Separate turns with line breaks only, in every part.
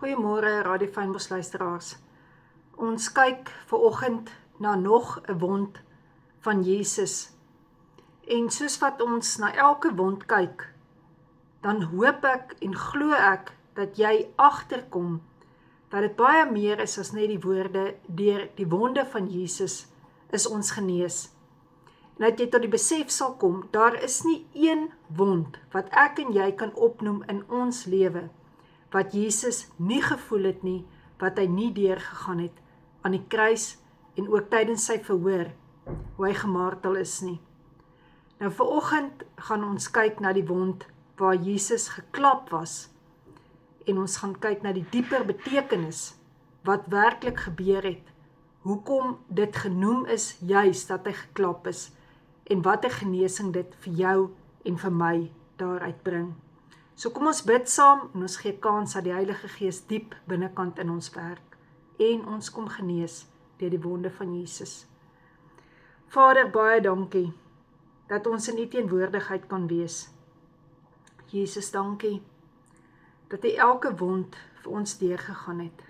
Goeiemôre Radio Fynbos luisteraars. Ons kyk vanoggend na nog 'n wond van Jesus. En soos wat ons na elke wond kyk, dan hoop ek en glo ek dat jy agterkom dat dit baie meer is as net die woorde, deur die wonde van Jesus is ons genees. En dat jy tot die besef sal kom, daar is nie een wond wat ek en jy kan opnoem in ons lewe, wat Jesus nie gevoel het nie, wat hy nie deurgegaan het aan die kruis en ook tydens sy verhoor, hoe hy gemartel is nie. Nou vanoggend gaan ons kyk na die wond waar Jesus geklap was, en ons gaan kyk na die dieper betekenis, wat werklik gebeur het, hoekom dit genoem is juis dat hy geklap is, en wat 'n genesing dit vir jou en vir my daaruit bring. So kom ons bid saam en ons gee kans dat die Heilige Gees diep binnekant in ons werk en ons kom genees deur die wonde van Jesus. Vader, baie dankie dat ons in U teenwoordigheid kan wees. Jesus, dankie dat U elke wond vir ons deurgegaan het.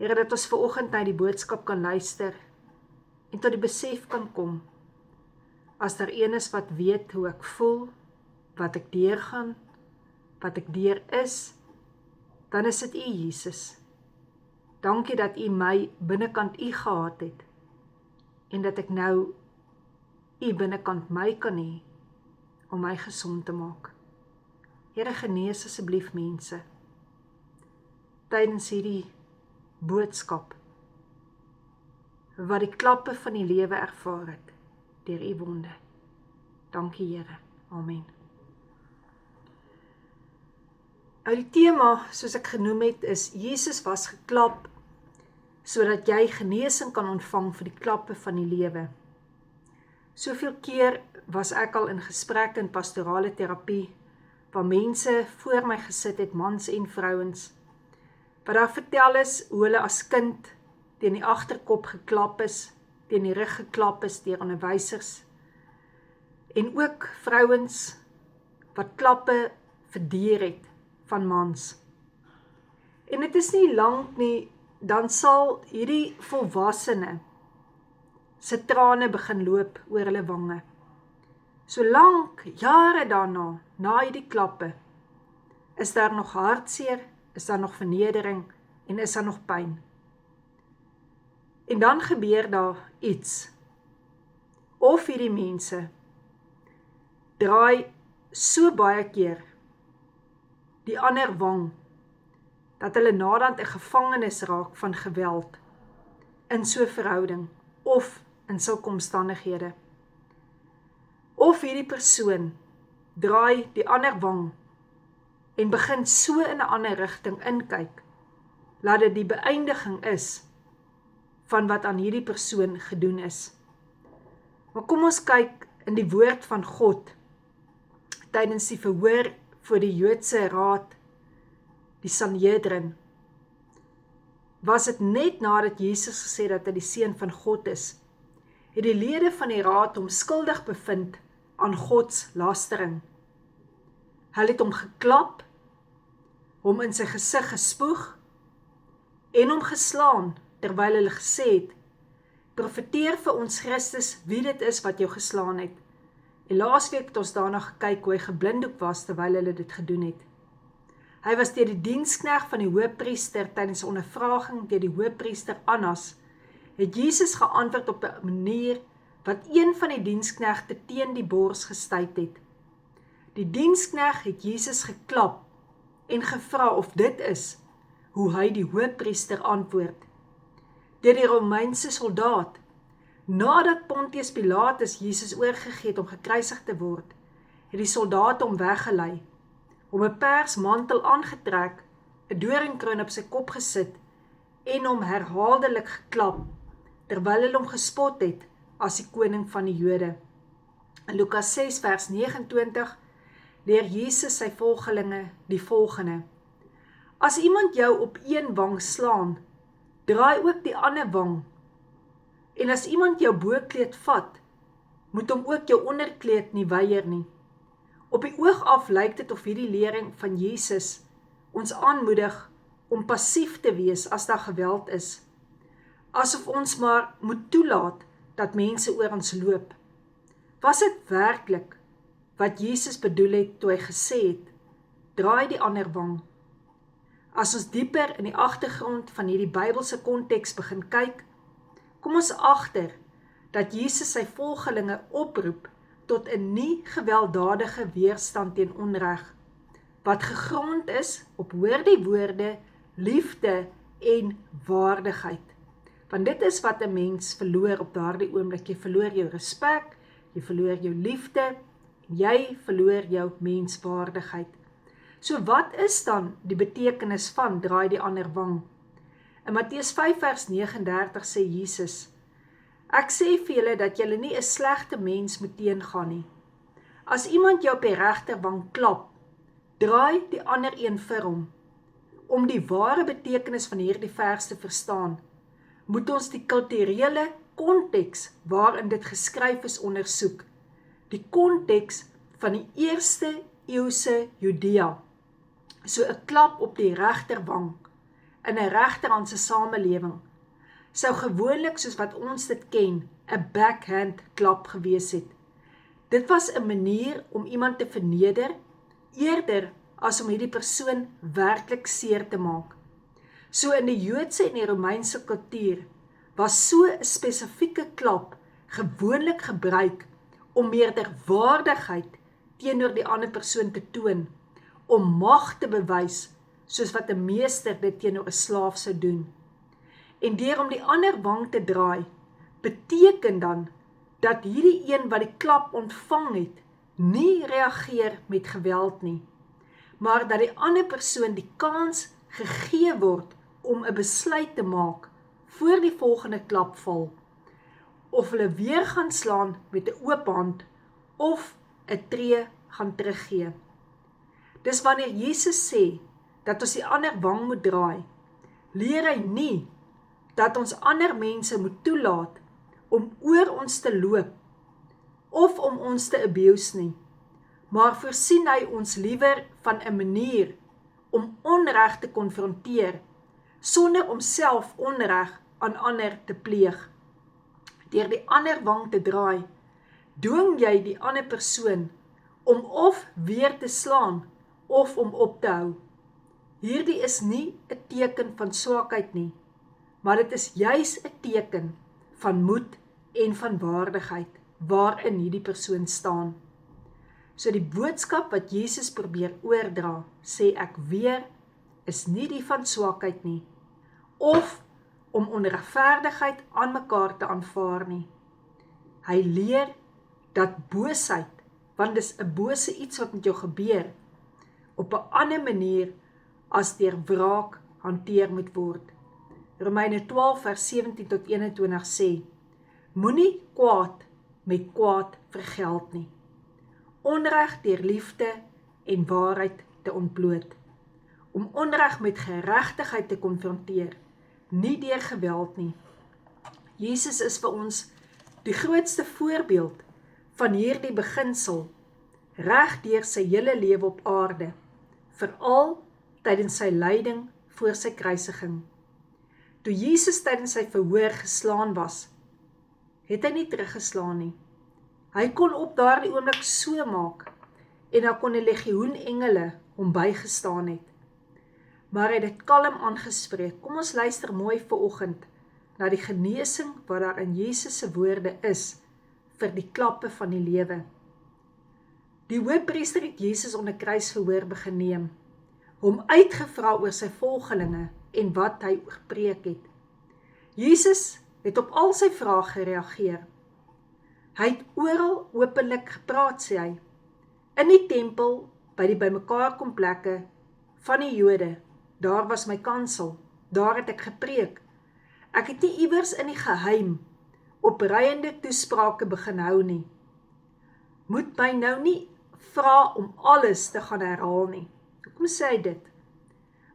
Here, dat ons vanoggend na die boodskap kan luister en tot die besef kan kom, as daar een is wat weet hoe ek voel, wat ek deurgaan, wat ek deur is, dan is dit U, Jesus. Dankie dat U my binnekant U gehad het, en dat ek nou U binnekant my kan hê, om my gesond te maak. Here, genees asseblief mense, tydens hierdie boodskap, wat die klappe van die lewe ervaar het, deur U wonde. Dankie, Here. Amen. Nou die tema, soos ek genoem het, is Jesus was geklap, sodat jy genesing kan ontvang vir die klappe van die lewe. Soveel keer was ek al in gesprek in pastorale terapie, waar mense voor my gesit het, mans en vrouens, wat daar vertel is hoe hulle as kind teen die agterkop geklap is, teen die rug geklap is deur onderwysers, en ook vrouens wat klappe verduur het van mans. En dit is nie lank nie, dan sal hierdie volwassene se trane begin loop oor hulle wange. So lank, jare daarna, na hierdie klappe, is daar nog hartseer, is daar nog vernedering en is daar nog pyn. En dan gebeur daar iets. Of hierdie mense draai so baie keer die ander wang, dat hulle naderhand 'n gevangenis raak van geweld in so 'n verhouding, of in sulke omstandighede. Of hierdie persoon draai die ander wang en begin so in 'n ander rigting inkyk, laat dit die beëindiging is van wat aan hierdie persoon gedoen is. Maar kom ons kyk in die woord van God, tydens die verhoor voor die Joodse raad, die Sanhedrin, was dit net nadat Jesus gesê dat hy die Seun van God is, het die lede van die raad hom skuldig bevind aan Gods lastering. Hulle het hom geklap, hom in sy gesig gespoeg, en hom geslaan, terwyl hulle gesê het, profeteer vir ons Christus wie dit is wat jou geslaan het. En laasweek het ons daarna gekyk hoe hy geblinddoek was terwyl hulle dit gedoen het. Hy was deur die diensknegt van die hoëpriester tydens 'n ondervraging deur die hoëpriester Annas, het Jesus geantwoord op 'n manier wat een van die diensknegte teen die bors gestuit het. Die diensknegt het Jesus geklap en gevra of dit is hoe hy die hoëpriester antwoord. Deur die Romeinse soldaat, nadat Pontius Pilatus Jesus oorgegee het om gekruisig te word, het die soldate hom weggelei, hom 'n persmantel aangetrek, 'n doringkroon op sy kop gesit en hom herhaaldelik geklap, terwyl hulle hom gespot het as die koning van die Jode. In Lukas 6 vers 29 leer Jesus sy volgelinge die volgende: As iemand jou op een wang slaan, draai ook die ander wang. En as iemand jou bokleed vat, moet hom ook jou onderkleed nie weier nie. Op die oog af lyk dit of hierdie lering van Jesus ons aanmoedig om passief te wees as daar geweld is, asof ons maar moet toelaat dat mense oor ons loop? Was dit werklik wat Jesus bedoel het toe hy gesê het, draai die ander wang? As ons dieper in die agtergrond van hierdie Bybelse konteks begin kyk, kom ons agter dat Jesus sy volgelinge oproep tot 'n nie gewelddadige weerstand teen onreg, wat gegrond is op, hoor die woorde, liefde en waardigheid. Want dit is wat 'n mens verloor op daardie oomblik. Jy verloor jou respek, jy verloor jou liefde, en jy verloor jou menswaardigheid. So wat is dan die betekenis van draai die ander wang? In Matteus 5 vers 39 sê Jesus, ek sê vir julle dat julle nie 'n slegte mens moet teengaan nie. As iemand jou op die regterwang klap, draai die ander een vir hom. Om die ware betekenis van hierdie vers te verstaan, moet ons die kulturele konteks waarin dit geskryf is ondersoek. Die konteks van die eerste eeuse Judea. So 'n klap op die regterwang in 'n regterhandse samelewing sou gewoonlik, soos wat ons dit ken, 'n backhand klap gewees het. Dit was 'n manier om iemand te verneder, eerder as om hierdie persoon werklik seer te maak. So in die Joodse en die Romeinse kultuur was so 'n spesifieke klap gewoonlik gebruik om meerderwaardigheid teenoor die ander persoon te toon, om mag te bewys, soos wat 'n meester dit teenoor 'n slaaf sou doen. En deur om die ander wang te draai, beteken dan dat hierdie een wat die klap ontvang het, nie reageer met geweld nie, maar dat die ander persoon die kans gegee word om 'n besluit te maak voor die volgende klap val, of hulle weer gaan slaan met 'n oop hand of 'n tree gaan teruggee. Dis wanneer Jesus sê dat ons die ander wang moet draai, leer hy nie dat ons ander mense moet toelaat om oor ons te loop of om ons te abuse nie, maar voorsien hy ons liewer van 'n manier om onreg te konfronteer sonder om self onreg aan ander te pleeg. Deur die ander wang te draai, dwing jy die ander persoon om of weer te slaan of om op te hou. Hierdie is nie 'n teken van swakheid nie, maar dit is juis 'n teken van moed en van waardigheid waarin hierdie persoon staan. So die boodskap wat Jesus probeer oordra, sê ek weer, is nie die van swakheid nie, of om onregverdigheid aan mekaar te aanvaar nie. Hy leer dat boosheid, want dis 'n bose iets wat met jou gebeur, op 'n ander manier as deur wraak hanteer moet word. Romeine 12 vers 17 tot 21 sê, moenie kwaad met kwaad vergeld nie. Onreg deur liefde en waarheid te ontbloot. Om onreg met geregtigheid te konfronteer, nie deur geweld nie. Jesus is vir ons die grootste voorbeeld van hierdie beginsel reg deur sy hele lewe op aarde, veral tydens sy lyding voor sy kruisiging. Toe Jesus tydens sy verhoor geslaan was, het hy nie teruggeslaan nie. Hy kon op daardie oomblik so maak, en dan kon 'n legioen engele hom bygestaan het. Maar hy het dit kalm aangespreek. Kom ons luister mooi vanoggend na die genesing wat daar in Jesus se woorde is vir die klappe van die lewe. Die hoëpriester het Jesus onder kruisverhoor begin neem, hom uitgevra oor sy volgelinge en wat hy gepreek het. Jesus het op al sy vrae gereageer. Hy het oral openlik gepraat, sê hy. In die tempel, by die bymekaar kom plekke van die Jode, daar was my kansel, daar het ek gepreek. Ek het nie iewers in die geheim opreiende toesprake begin hou nie. Moet my nou nie vra om alles te gaan herhaal nie. Hoekom sê hy dit?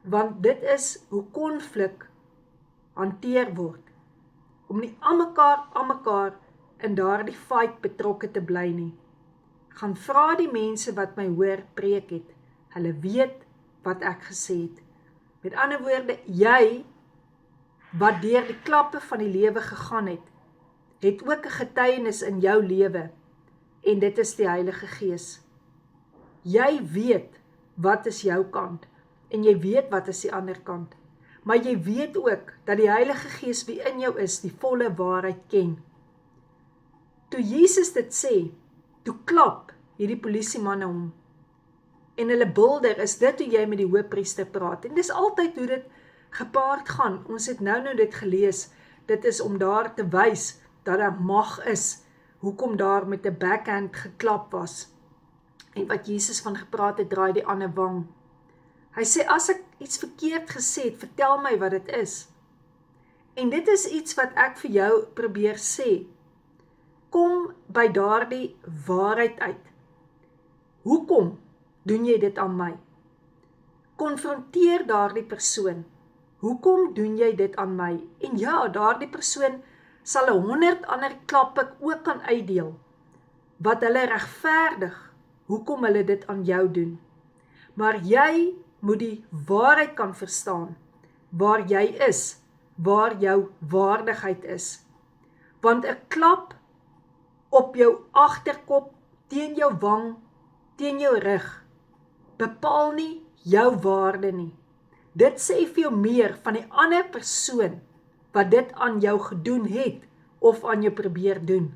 Want dit is hoe konflik hanteer word. Om nie aan mekaar in daardie fight betrokke te bly nie. Gaan vra die mense wat my hoor preek het. Hulle weet wat ek gesê het. Met ander woorde, jy wat deur die klappe van die lewe gegaan het ook 'n getuienis in jou lewe, en dit is die Heilige Gees. Jy weet wat is jou kant, en jy weet wat is die ander kant, maar jy weet ook dat die Heilige Gees wie in jou is, die volle waarheid ken. Toe Jesus dit sê, toe klap hierdie polisiemanne hom, en hulle bulder, is dit hoe jy met die hoëpriester praat, en dis altyd hoe dit gepaard gaan. Ons het nou dit gelees, dit is om daar te wys, dat daar mag is, hoekom daar met 'n backhand geklap was, en wat Jesus van gepraat het, draai die ander wang. Hy sê, as ek iets verkeerd gesê het, vertel my wat dit is. En dit is iets wat ek vir jou probeer sê. Kom by daardie waarheid uit. Hoekom doen jy dit aan my? Konfronteer daardie persoon. Hoekom doen jy dit aan my? En ja, daardie persoon sal 100 ander klappe ook kan uitdeel, wat hulle regverdig, hoekom hulle dit aan jou doen. Maar jy moet die waarheid kan verstaan, waar jy is, waar jou waardigheid is. Want 'n klap op jou agterkop, teen jou wang, teen jou rug, bepaal nie jou waarde nie. Dit sê vir jou meer van die ander persoon wat dit aan jou gedoen het of aan jou probeer doen.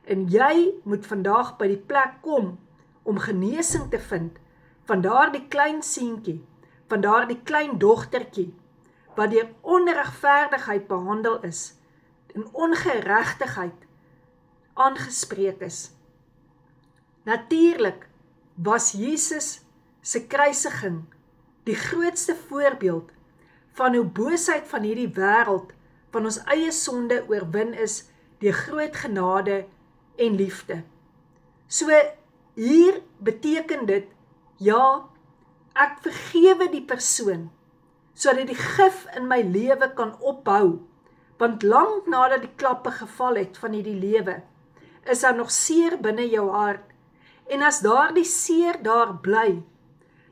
En jy moet vandag by die plek kom om genesing te vind van daardie klein seentjie, van daardie klein dogtertjie wat deur onregverdigheid behandel is en ongeregtigheid aangespreek is. Natuurlik was Jesus se kruisiging die grootste voorbeeld van hoe boosheid van hierdie wêreld, van ons eie sonde oorwin is deur groot genade en liefde. So hier beteken dit, ja, ek vergewe die persoon, sodat die gif in my lewe kan ophou, want lank nadat die klappe geval het van hierdie lewe, is daar nog seer binne jou hart, en as daardie seer daar bly,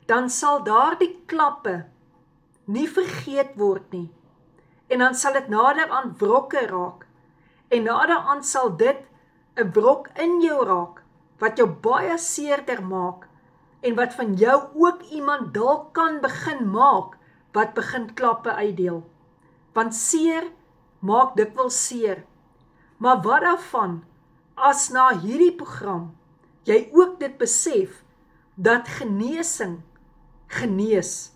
dan sal daardie klappe nie vergeet word nie, en dan sal dit nader aan wrokke raak, en nader aan sal dit 'n wrok in jou raak, wat jou baie seerder maak, en wat van jou ook iemand dalk kan begin maak, wat begin klappe uitdeel. Want seer maak dikwels seer. Maar wat daarvan, as na hierdie program, jy ook dit besef, dat genesing genees.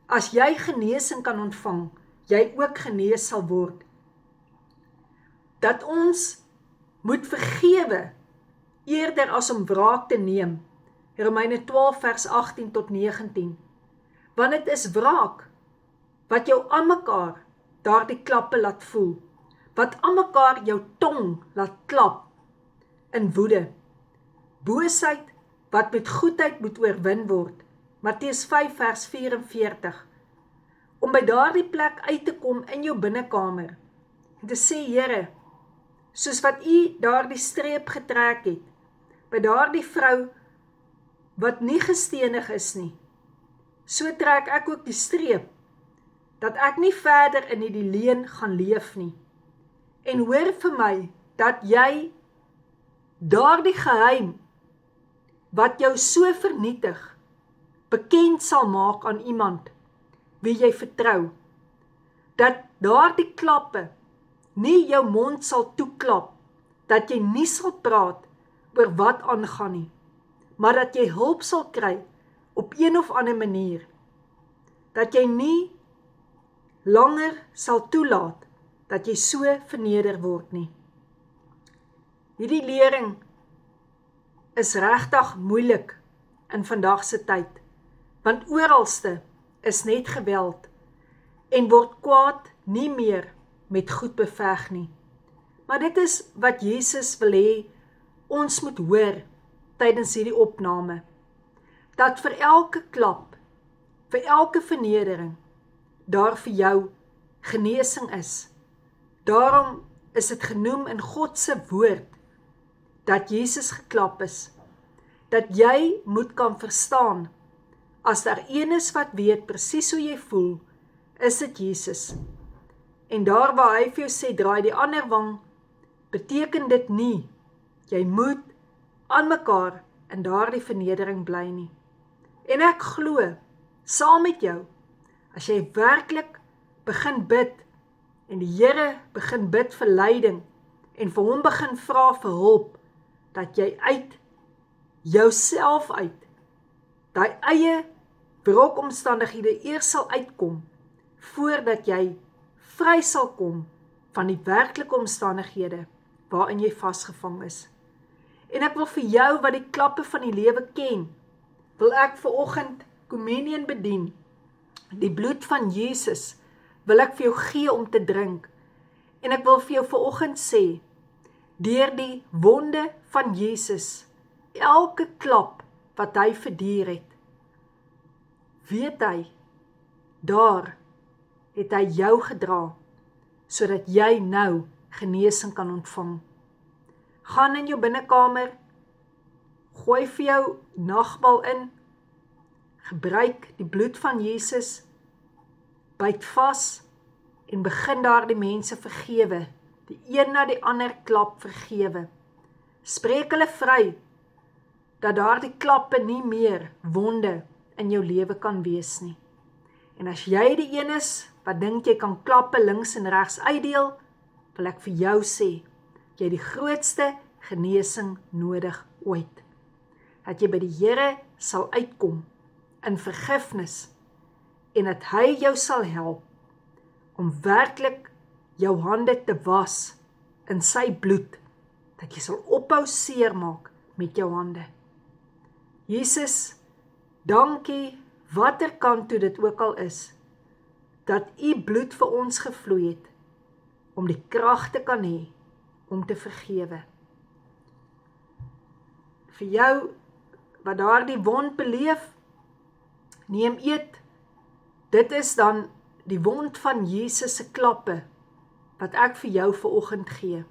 As jy genesing kan ontvang, jy ook genees sal word. Dat ons moet vergewe, eerder as om wraak te neem. Romeine 12 vers 18 tot 19. Want dit is wraak, wat jou aan mekaar daardie klappe laat voel, wat aan mekaar jou tong laat klap, in woede. Boosheid, wat met goedheid moet oorwin word. Matteus 5 vers 44. Om by daardie plek uit te kom in jou binnekamer, en te sê, Here, soos wat U daardie streep getrek het, by daardie vrou, wat nie gestenig is nie, so trek ek ook die streep, dat ek nie verder in die leuen gaan leef nie. En hoor vir my, dat jy daardie geheim, wat jou so vernietig, bekend sal maak aan iemand, wie jy vertrou, dat daardie klappe nie jou mond sal toeklap, dat jy nie sal praat oor wat aangaan nie, maar dat jy hulp sal kry op een of ander manier, dat jy nie langer sal toelaat dat jy so verneder word nie. Hierdie lering is regtig moeilik in vandag se tyd, want oralste is net geweld en word kwaad nie meer met goed beveg nie. Maar dit is wat Jesus wil hê ons moet hoor tydens hierdie opname, dat vir elke klap, vir elke vernedering, daar vir jou genesing is. Daarom is dit genoem in God se woord, dat Jesus geklap is, dat jy moet kan verstaan, as daar een is wat weet presies hoe jy voel, is dit Jesus. En daar waar hy vir jou sê, draai die ander wang, beteken dit nie, jy moet aan mekaar in daardie vernedering bly nie. En ek glo, saam met jou, as jy werklik begin bid, en die Here begin bid vir leiding, en vir hom begin vra vir hulp, dat jy uit jouself uit, daai eie wrokomstandighede eers sal uitkom, voordat jy vry sal kom van die werklike omstandighede waarin jy vasgevang is. En ek wil vir jou wat die klappe van die lewe ken, wil ek vanoggend communion bedien. Die bloed van Jesus wil ek vir jou gee om te drink. En ek wil vir jou vanoggend sê, deur die wonde van Jesus, elke klap wat hy verduur het, weet hy, daar het hy jou gedra, sodat jy nou genesing kan ontvang. Gaan in jou binnekamer, gooi vir jou nagbal in, gebruik die bloed van Jesus, byt vas en begin daar die mense vergewe, die een na die ander klap vergewe. Spreek hulle vry, dat daar die klappe nie meer wonde in jou lewe kan wees nie. En as jy die een is, wat dink jy kan klappe links en regs uitdeel, wil ek vir jou sê, jy het die grootste genesing nodig ooit. Dat jy by die Here sal uitkom in vergifnis, en dat hy jou sal help, om werklik jou hande te was in sy bloed, dat jy sal ophou seermaak met jou hande. Jesus, dankie, watter kant toe dit ook al is, dat u bloed vir ons gevloei het, om die krag te kan hê, om te vergewe. Vir jou, wat daar die wond beleef, neem eet, dit is dan die wond van Jesus se klappe, wat ek vir jou vanoggend gee,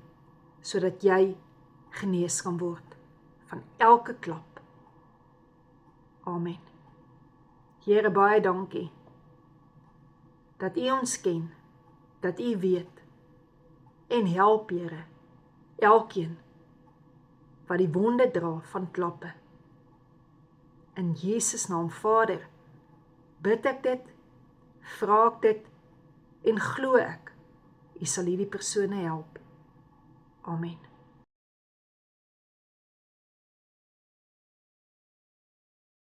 sodat jy genees kan word, van elke klap. Amen. Here, baie dankie, dat u ons ken, dat u weet, en help, Here, elkeen, wat die wonde dra van klappe. In Jesus naam, Vader, bid ek dit, vra ek dit, en glo ek, u sal hierdie persone help. Amen.